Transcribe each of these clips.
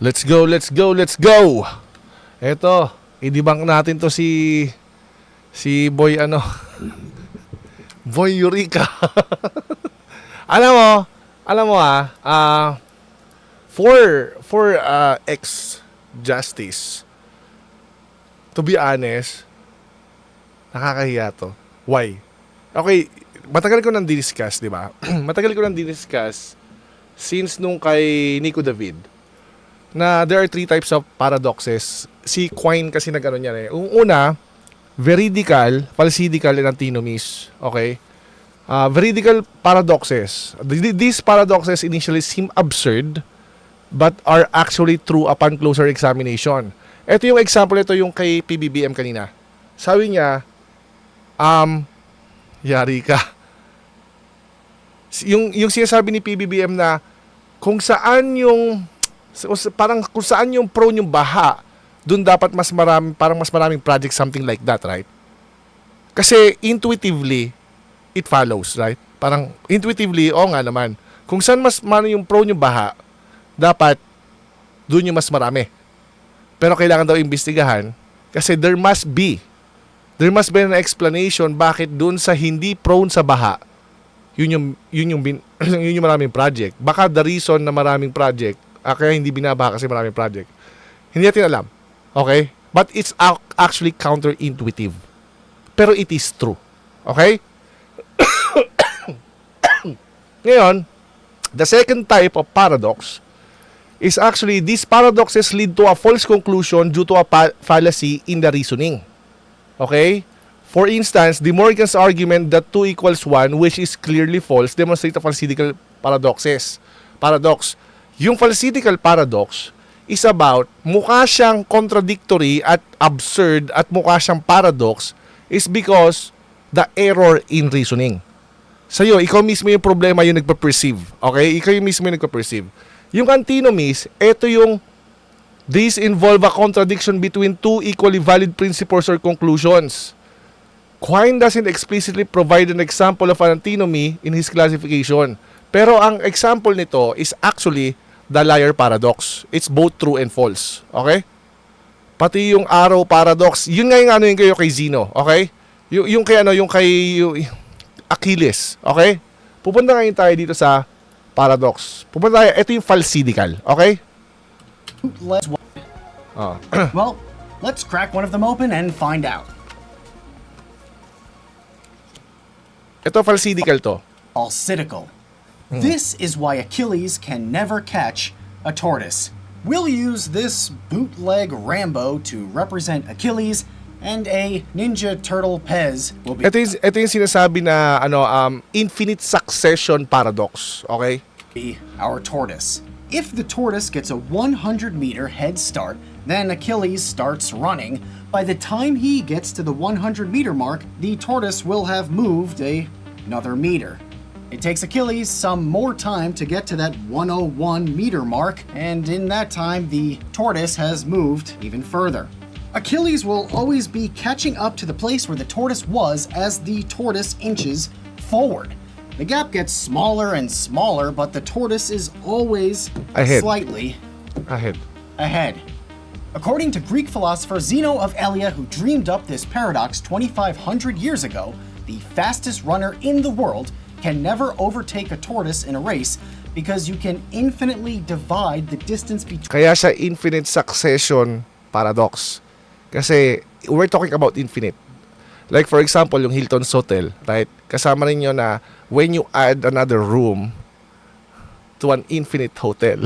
Let's go, let's go, let's go. Eto, i-debunk natin to si Boy Boy Eureka. alam mo for ex-justice, to be honest, nakakahiya to. Why? Okay, matagal ko nang di-discuss, di ba? Matagal ko nang di-discuss since nung kay Nico David na there are 3 types of paradoxes. Si Quine kasi nag-ano niya eh. Una, veridical, falsidical, and antinomies. Okay? Veridical paradoxes. These paradoxes initially seem absurd but are actually true upon closer examination. Ito yung example, ito yung kay PBBM kanina. Sabi niya, yari ka. Yung sinasabi ni PBBM na kung saan yung prone yung baha, dun dapat mas maraming project, something like that, right? Kasi intuitively it follows, right? Parang intuitively, nga naman, kung saan mas yung prone yung baha, dapat dun yung mas marami. Pero kailangan daw imbestigahan kasi there must be an explanation bakit dun sa hindi prone sa baha yun yung maraming project. Baka the reason na maraming project kaya hindi binabaha kasi maraming project, hindi natin alam. Okay? But it's actually counterintuitive. Pero it is true. Okay? Ngayon, the second type of paradox is actually these paradoxes lead to a false conclusion due to a fallacy in the reasoning. Okay? For instance, De Morgan's argument that 2 equals 1, which is clearly false, demonstrates a falsidical paradox. Yung falsidical paradox is about mukha siyang contradictory at absurd at mukha siyang paradox is because the error in reasoning. Sa'yo, ikaw mismo yung problema yung nagpa-perceive. Okay? Ikaw yung mismo yung nagpa-perceive. Yung antinomies, ito yung these involve a contradiction between 2 equally valid principles or conclusions. Quine doesn't explicitly provide an example of an antinomy in his classification. Pero ang example nito is actually the liar paradox. It's both true and false. Okay? Pati yung arrow paradox, yun nga yung yung kay Zeno. Okay? Yung kay Achilles. Okay? Pupunta ngayon tayo dito sa paradox. Pupunta tayo, ito yung falsidical. Okay? Well, let's crack one of them open and find out. Ito falsidical to. Falsidical. This is why Achilles can never catch a tortoise. We'll use this bootleg Rambo to represent Achilles, and a Ninja Turtle Pez will be Ito yung sinasabi na infinite succession paradox. Okay? our tortoise. If the tortoise gets a 100-meter head start, then Achilles starts running. By the time he gets to the 100-meter mark, the tortoise will have moved another meter. It takes Achilles some more time to get to that 101-meter mark, and in that time, the tortoise has moved even further. Achilles will always be catching up to the place where the tortoise was as the tortoise inches forward. The gap gets smaller and smaller, but the tortoise is always slightly ahead. According to Greek philosopher Zeno of Elea, who dreamed up this paradox 2,500 years ago, the fastest runner in the world can never overtake a tortoise in a race because you can infinitely divide the distance between... Kaya siya infinite succession paradox. Kasi we're talking about infinite. Like for example, yung Hilton's Hotel, right? Kasama rin yun na when you add another room to an infinite hotel,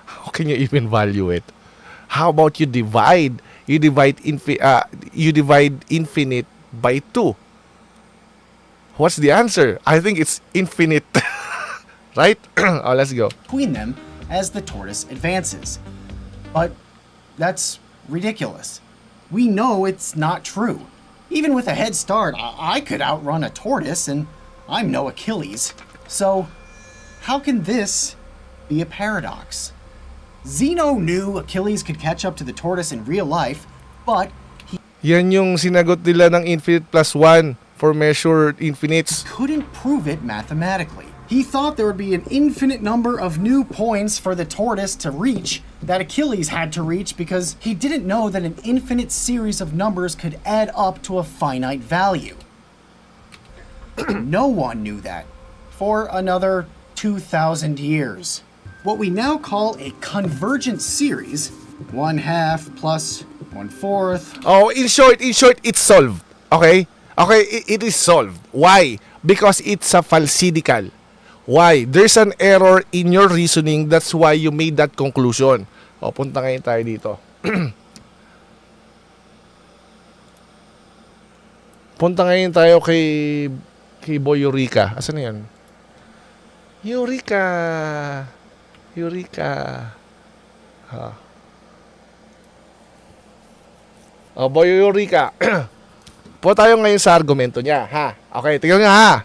how can you even value it? How about you divide infinite by 2? What's the answer? I think it's infinite. Right? Let's go. Between them as the tortoise advances. But that's ridiculous. We know it's not true. Even with a head start, I could outrun a tortoise, and I'm no Achilles. So, how can this be a paradox? Zeno knew Achilles could catch up to the tortoise in real life, but Yan yung sinagot nila ng infinite plus 1 for measured infinites. couldn't prove it mathematically. He thought there would be an infinite number of new points for the tortoise to reach that Achilles had to reach because he didn't know that an infinite series of numbers could add up to a finite value. No one knew that for another 2,000 years. What we now call a convergent series, 1/2 plus 1/4. Oh, in short, it's solved. Okay? Okay, it is solved. Why? Because it's a falsidical. Why? There's an error in your reasoning. That's why you made that conclusion. O, punta ngayon tayo dito. Punta ngayon tayo kay Boy Eureka. Asan na yan? Eureka! Ha. O, Boy Eureka. Punta tayo ngayon sa argumento niya. Ha? Okay, tingnan nga ha.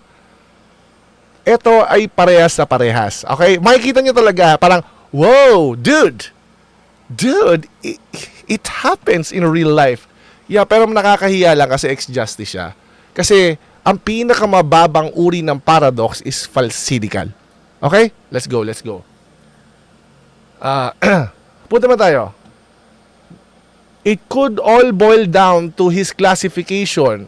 Ito ay parehas na parehas. Okay? Makikita nyo talaga, parang, wow, dude, it happens in real life. Yeah, pero nakakahiya lang kasi ex-justice siya. Kasi, ang pinakamababang uri ng paradox is falsidical. Okay? Let's go. Punta na tayo. It could all boil down to his clarification.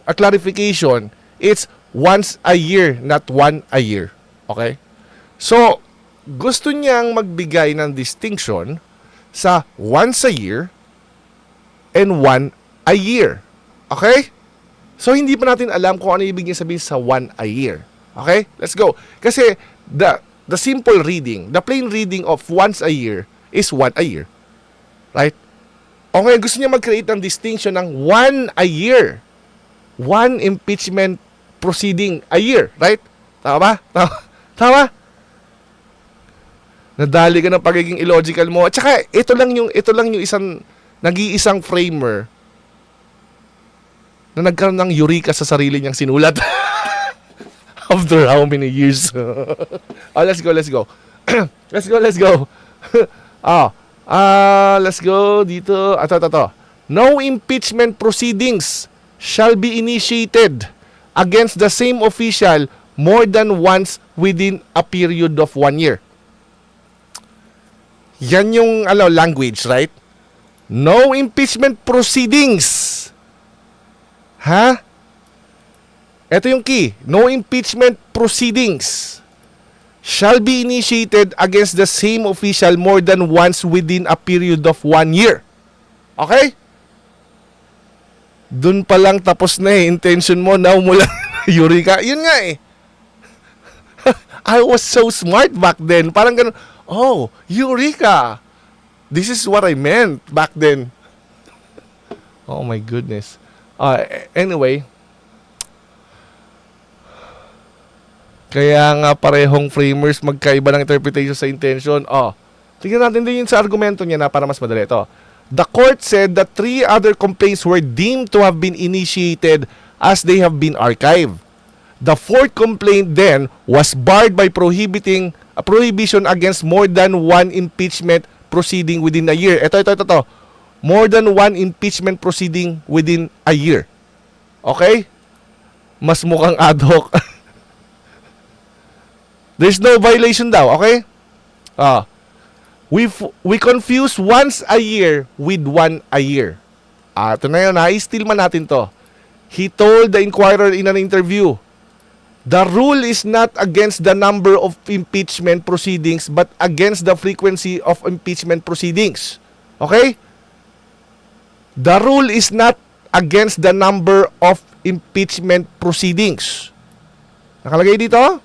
It's once a year, not one a year. Okay? So, gusto niyang magbigay ng distinction sa once a year and one a year. Okay? So, hindi pa natin alam kung ano ibig niya sabihin sa one a year. Okay? Let's go. Kasi, the simple reading, the plain reading of once a year is one a year. Right? Okay, gusto niya mag-create ng distinction ng one a year. One impeachment proceeding a year, right? Tama ba? Tama? Nadali ka ng pagiging illogical mo. At saka, ito lang yung nag-iisang framer na nagkaroon ng Eureka sa sarili niyang sinulat. After how many years? Let's go. Let's go dito. Ito. No impeachment proceedings shall be initiated against the same official more than once within a period of 1 year. Yan yung language, right? No impeachment proceedings. Ha? Ito yung key. No impeachment proceedings shall be initiated against the same official more than once within a period of 1 year. Okay? Doon pa lang tapos na intention mo na mula Eureka. Yun nga eh. I was so smart back then. Parang ganun, oh, Eureka. This is what I meant back then. Oh my goodness. Anyway. Kaya nga parehong framers magkaiba ng interpretation sa intention. Tingnan natin din yun sa argumento niya na para mas madali ito. The court said that 3 other complaints were deemed to have been initiated as they have been archived. The 4th complaint then was barred by prohibition against more than one impeachment proceeding within a year. Ito. More than one impeachment proceeding within a year. Okay? Mas mukhang ad hoc. There's no violation daw, okay? We confuse once a year with one a year. Ito na yun, i-steal man natin to. He told the Inquirer in an interview, the rule is not against the number of impeachment proceedings but against the frequency of impeachment proceedings. Okay? The rule is not against the number of impeachment proceedings. Nakalagay dito?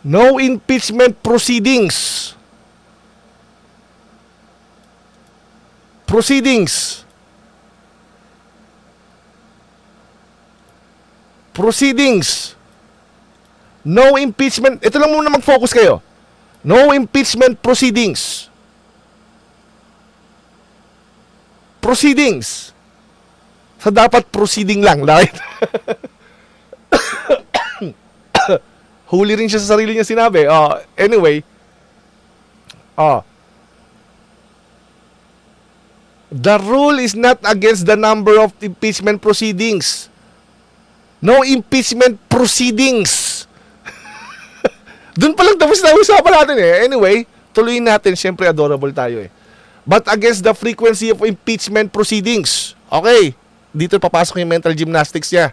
No impeachment proceedings. Proceedings. No impeachment. Ito lang muna mag-focus kayo. No impeachment proceedings. Proceedings. So dapat proceeding lang, right? Huli rin siya sa sarili niya sinabi. Anyway. The rule is not against the number of impeachment proceedings. No impeachment proceedings. Doon pa lang tapos na usapan natin eh. Anyway, tuloyin natin. Siyempre, adorable tayo eh. But against the frequency of impeachment proceedings. Okay. Dito papasok yung mental gymnastics niya.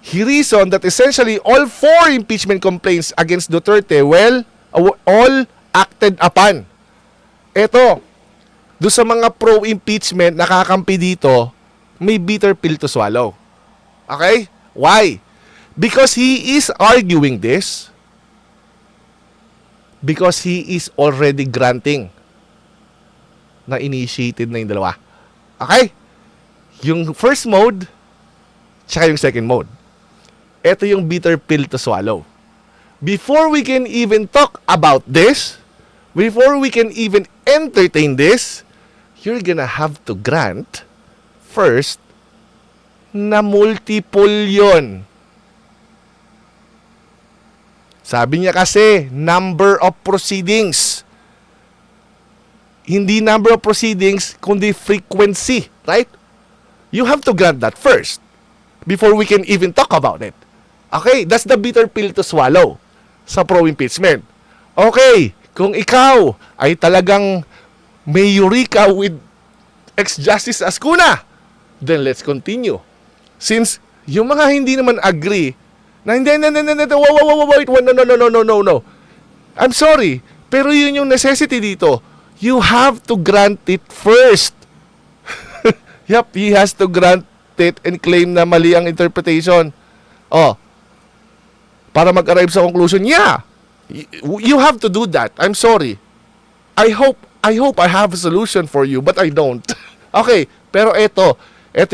He reasoned that essentially all 4 impeachment complaints against Duterte, all acted upon. Eto, do sa mga pro-impeachment nakakampi dito, may bitter pill to swallow. Okay? Why? Because he is arguing this. Because he is already granting na initiated na yung dalawa. Okay? Yung first mode, tsaka yung second mode. Ito yung bitter pill to swallow. Before we can even talk about this, before we can even entertain this, you're gonna have to grant first na multiple yon. Sabi niya kasi, number of proceedings. Hindi number of proceedings, kundi frequency. Right? You have to grant that first before we can even talk about it. Okay? That's the bitter pill to swallow sa pro-impeachment. Okay, kung ikaw ay talagang may Eureka with ex-Justice Azcuna, then let's continue. Since yung mga hindi naman agree, na hindi, wait, no. I'm sorry, pero yun yung necessity dito. You have to grant it first. Yup, he has to grant it and claim na mali ang interpretation. Para mag-arrive sa conclusion, yeah, you have to do that. I'm sorry. I hope I have a solution for you, but I don't. Okay, pero ito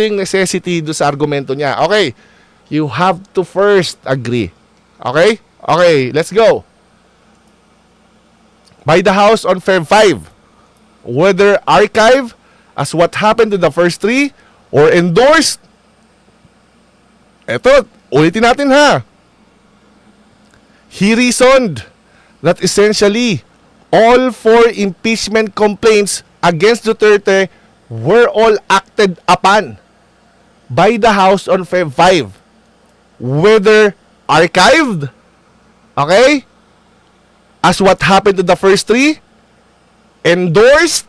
yung necessity do sa argumento niya. Okay, you have to first agree. Okay? Okay, let's go. By the House on Feb 5, whether archive as what happened to the first 3 or endorsed. Eto, ulitin natin ha. He reasoned that essentially all 4 impeachment complaints against Duterte were all acted upon by the House on Feb 5. Whether archived, okay, as what happened to the first 3, endorsed,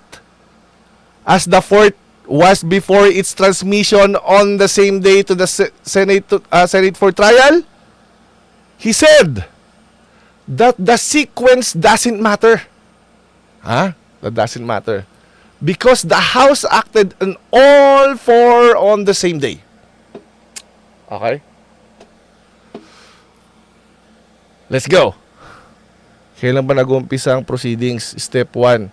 as the 4th was before its transmission on the same day to the Senate for trial. He said that the sequence doesn't matter. That doesn't matter. Because the House acted on all 4 on the same day. Okay? Let's go. Kailan ba nag-umpisa ang proceedings? Step 1.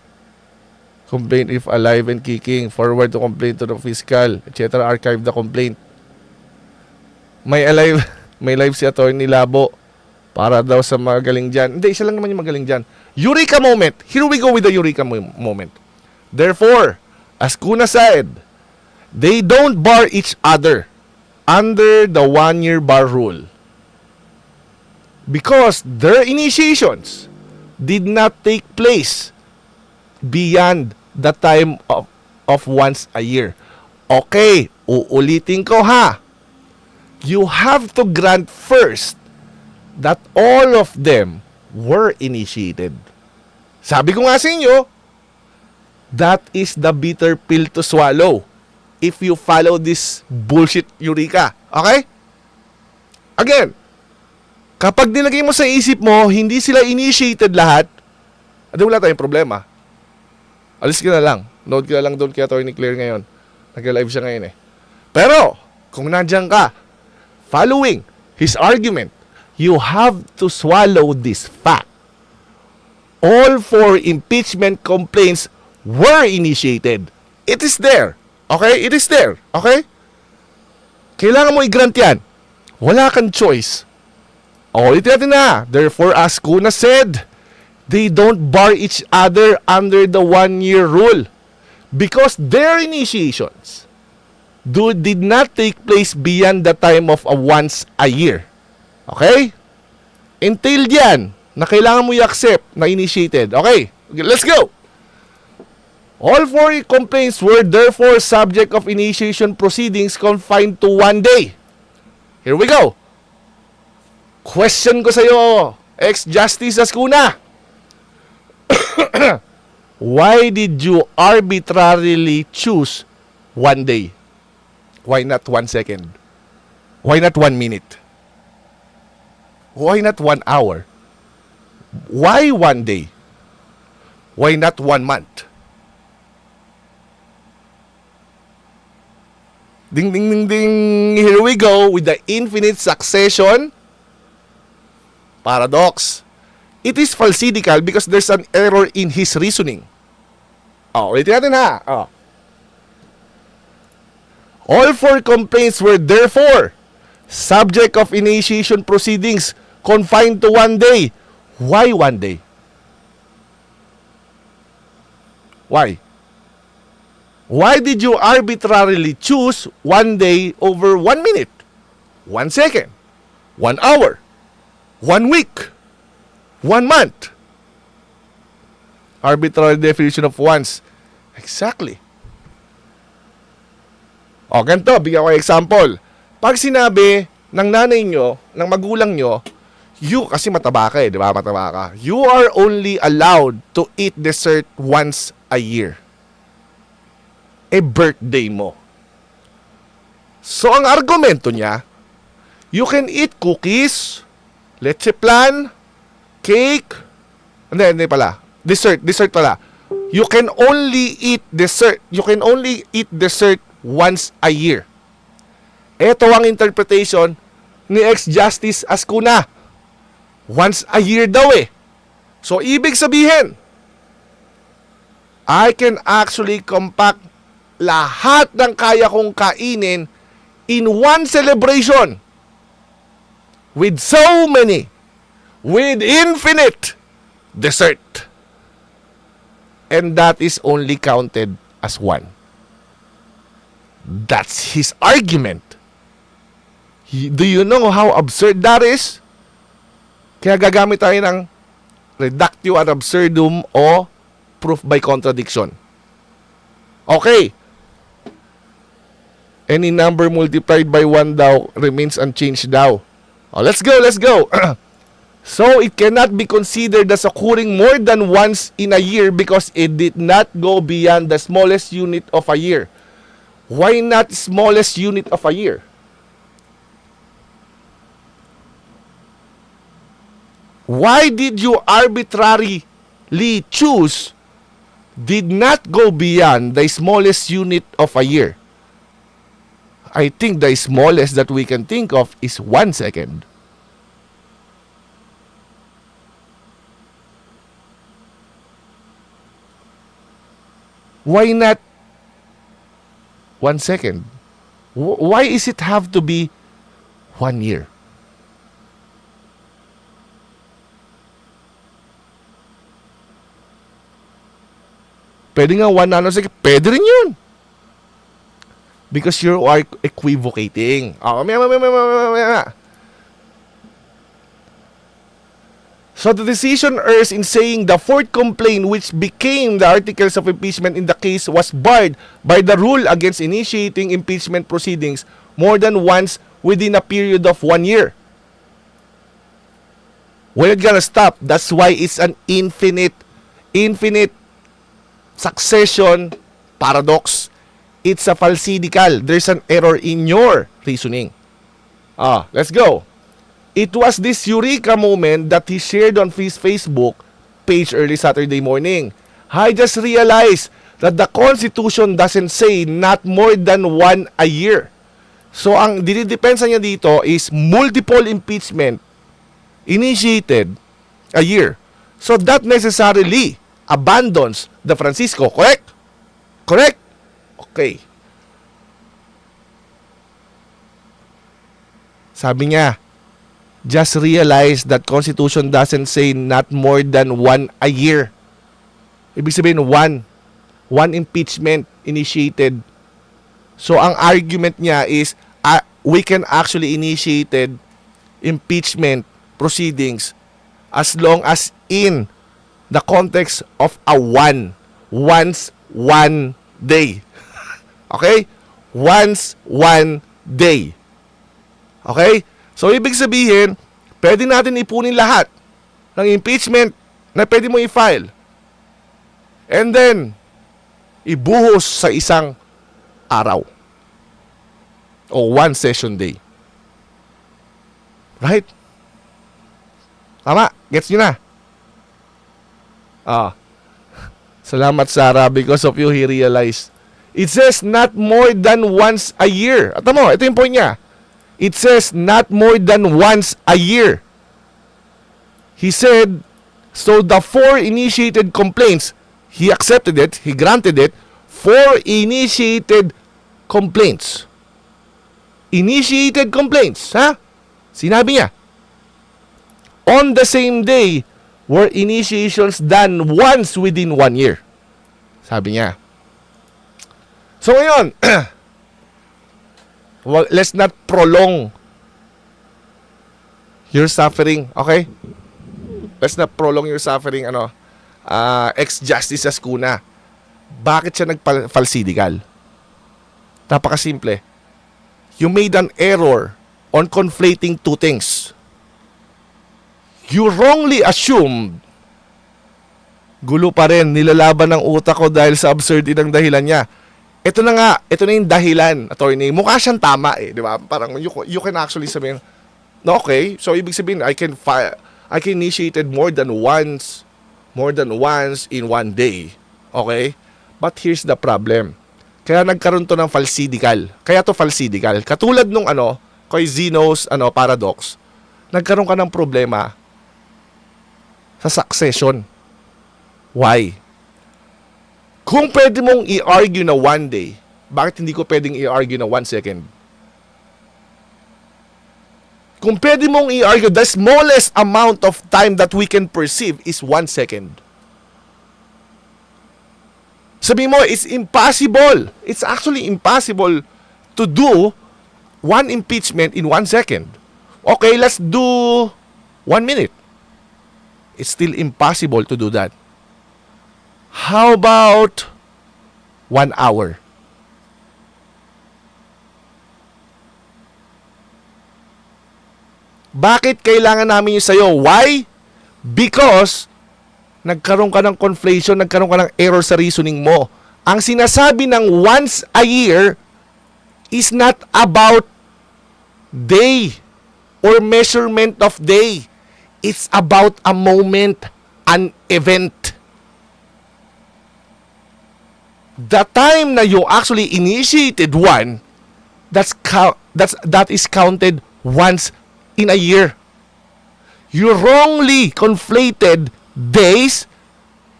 Complaint if alive and kicking. Forward to complaint to the fiscal, etc. Archive the complaint. May live si Attorney Labo para daw sa magaling dyan. Hindi, isa lang naman yung magaling dyan. Eureka moment. Here we go with the Eureka moment. Therefore, Azcuna said, they don't bar each other under the 1-year bar rule. Because their initiations did not take place beyond the time of once a year. Okay, uulitin ko ha. You have to grant first that all of them were initiated. Sabi ko nga sa inyo, that is the bitter pill to swallow if you follow this bullshit Eureka. Okay? Again, kapag nilagay mo sa isip mo, hindi sila initiated lahat, adi wala tayong problema. Alis ka na lang. Note ka na lang doon kay Attorney Claire ngayon. Nag-live siya ngayon eh. Pero, kung nandiyan ka, following his argument, you have to swallow this fact. All 4 impeachment complaints were initiated. It is there. Okay? It is there. Okay? Kailangan mo i-grant yan. Wala kang choice. Ulitin natin na. Therefore, Azcuna said, they don't bar each other under the 1-year rule because their initiations did not take place beyond the time of once a year. Okay? Entailed yan na kailangan mo i-accept na initiated. Okay, let's go! All 4 complaints were therefore subject of initiation proceedings confined to 1 day. Here we go. Question ko sa'yo, ex-Justice Azcuna. Why did you arbitrarily choose 1 day? Why not 1 second? Why not 1 minute? Why not 1 hour? Why 1 day? Why not 1 month? Ding, ding, ding, ding. Here we go with the infinite succession paradox. It is falsidical because there's an error in his reasoning. Ulitin natin ha. All 4 complaints were therefore subject of initiation proceedings confined to 1 day. Why 1 day? Why? Why did you arbitrarily choose 1 day over 1 minute, 1 second, 1 hour, 1 week, 1 month? Arbitrary definition of once. Exactly. Ganito, bigyan ko example. Pag sinabi ng nanay nyo, ng magulang nyo, you, kasi mataba ka di ba? Mataba ka. You are only allowed to eat dessert once a year. Birthday mo. So, ang argumento niya, you can eat cookies, leche plan, cake, hindi pala, dessert pala. You can only eat dessert once a year. Ito ang interpretation ni ex-Justice Azcuna. Once a year daw So, ibig sabihin, I can actually compact lahat ng kaya kong kainin in one celebration with so many, with infinite dessert. And that is only counted as 1. That's his argument. Do you know how absurd that is? Kaya gagamit tayo ng reductio ad absurdum o proof by contradiction. Okay. Any number multiplied by 1 daw remains unchanged daw. Let's go. So, it cannot be considered as occurring more than once in a year because it did not go beyond the smallest unit of a year. Why not smallest unit of a year? Why did you arbitrarily choose did not go beyond the smallest unit of a year? I think the smallest that we can think of is 1 second. Why not 1 second? Why is it have to be 1 year? Pwede nga 1 nanosecond. Pwede rin yun. Because you are equivocating. So the decision errs in saying the 4th complaint which became the articles of impeachment in the case was barred by the rule against initiating impeachment proceedings more than once within a period of 1 year. We're not gonna stop. That's why it's an infinite succession paradox. It's a falsidical. There's an error in your reasoning. Let's go. It was this Eureka moment that he shared on his Facebook page early Saturday morning. I just realized that the Constitution doesn't say not more than 1 a year. So, ang dinidepensa niya dito is multiple impeachment initiated a year. So, that necessarily abandons the Francisco. Correct? Correct? Okay. Sabi niya, just realize that Constitution doesn't say not more than 1 a year. Ibig sabihin, one impeachment initiated. So, ang argument niya is, we can actually initiated impeachment proceedings as long as in the context of a once 1 day. Okay? Once 1 day. Okay? So, ibig sabihin, pwede natin ipunin lahat ng impeachment na pwede mo i-file. And then, ibuhos sa isang araw. O one session day. Right? Tama? Gets nyo na? Salamat, Sarah. Because of you, he realized. It says not more than once a year. At mo, ito yung point niya. It says not more than once a year. He said, so the 4 initiated complaints, he accepted it, he granted it, 4 initiated complaints. Initiated complaints, ha? Sinabi niya. On the same day, were initiations done once within 1 year. Sabi niya. So ngayon, let's not prolong your suffering, okay? Let's not prolong your suffering, ex-Justice Azcuna. Bakit siya nag-falsidical? Napakasimple. You made an error on conflating 2 things. You wrongly assumed, gulo pa rin, nilalaban ng utak ko dahil sa absurdity ng dahilan niya. Ito na nga, ito na yung dahilan, attorney. Mukha siyang tama di ba? Parang you can actually sabihin, no, okay, so ibig sabihin, I can initiate it more than once in 1 day. Okay? But here's the problem. Kaya nagkaroon to ng falsidical. Kaya to falsidical. Katulad nung kay Zeno's paradox, nagkaroon ka ng problema sa succession. Why? Kung pwede mong i-argue na 1 day, bakit hindi ko pwedeng i-argue na 1 second? Kung pwede mong i-argue, the smallest amount of time that we can perceive is 1 second. Sabi mo, it's impossible. It's actually impossible to do 1 impeachment in 1 second. Okay, let's do 1 minute. It's still impossible to do that. How about 1 hour? Bakit kailangan namin yung sayo? Why? Because nagkaroon ka ng conflation, nagkaroon ka ng error sa reasoning mo. Ang sinasabi ng once a year is not about day or measurement of day. It's about a moment, an event. The time na you actually initiated one, that is counted once in a year. You wrongly conflated days,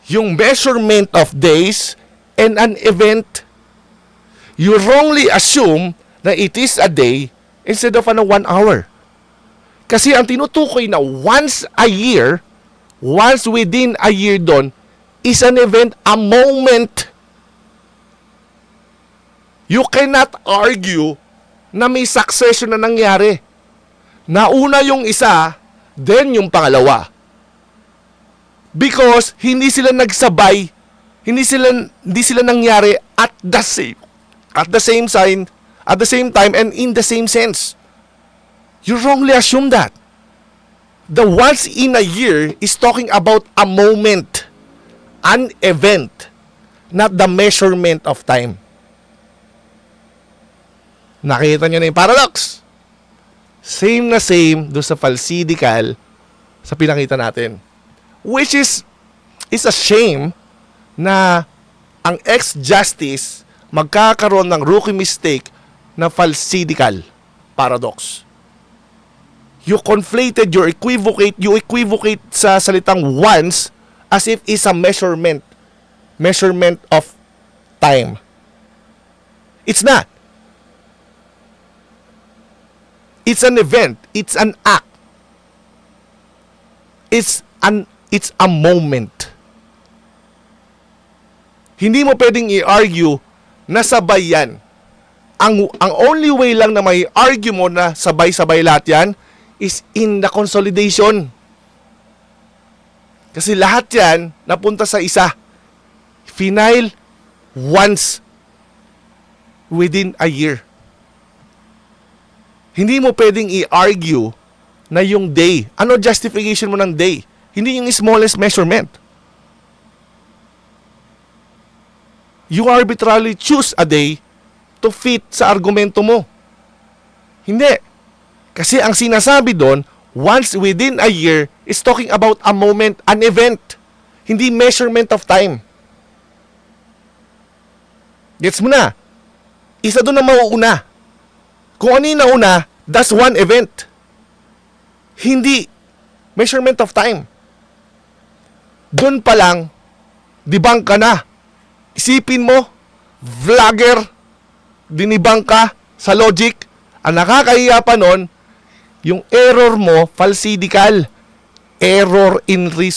yung measurement of days, and an event. You wrongly assume na it is a day instead of 1 hour. Kasi ang tinutukoy na once a year, once within a year doon, is an event, a moment. You cannot argue na may succession na nangyari. Nauna yung isa, then yung pangalawa. Because hindi sila nagsabay, hindi sila nangyari at the same time and in the same sense. You wrongly assume that. The once in a year is talking about a moment, an event, not the measurement of time. Nakita nyo na yung paradox. Same na same doon sa falsidical sa pinakita natin. Which is a shame na ang ex-justice magkakaroon ng rookie mistake na falsidical paradox. You conflated, you equivocate sa salitang once as if it's a measurement of time. It's not. It's an event. It's an act. It's a moment. Hindi mo pwedeng i-argue na sabay yan. Ang only way lang na may argue mo na sabay-sabay lahat yan is in the consolidation. Kasi lahat yan napunta sa isa. Final once within a year. Hindi mo pwedeng i-argue na yung day. Ano justification mo ng day? Hindi yung smallest measurement. You arbitrarily choose a day to fit sa argumento mo. Hindi. Kasi ang sinasabi doon, once within a year is talking about a moment, an event. Hindi measurement of time. Gets mo na? Isa doon na mauuna. Kung ano yung nauna, that's one event. Hindi measurement of time. Doon pa lang, debunk ka na. Isipin mo, vlogger, dinibang ka sa logic. Ang nakakahiya pa nun, yung error mo, falsidical. Error in reason.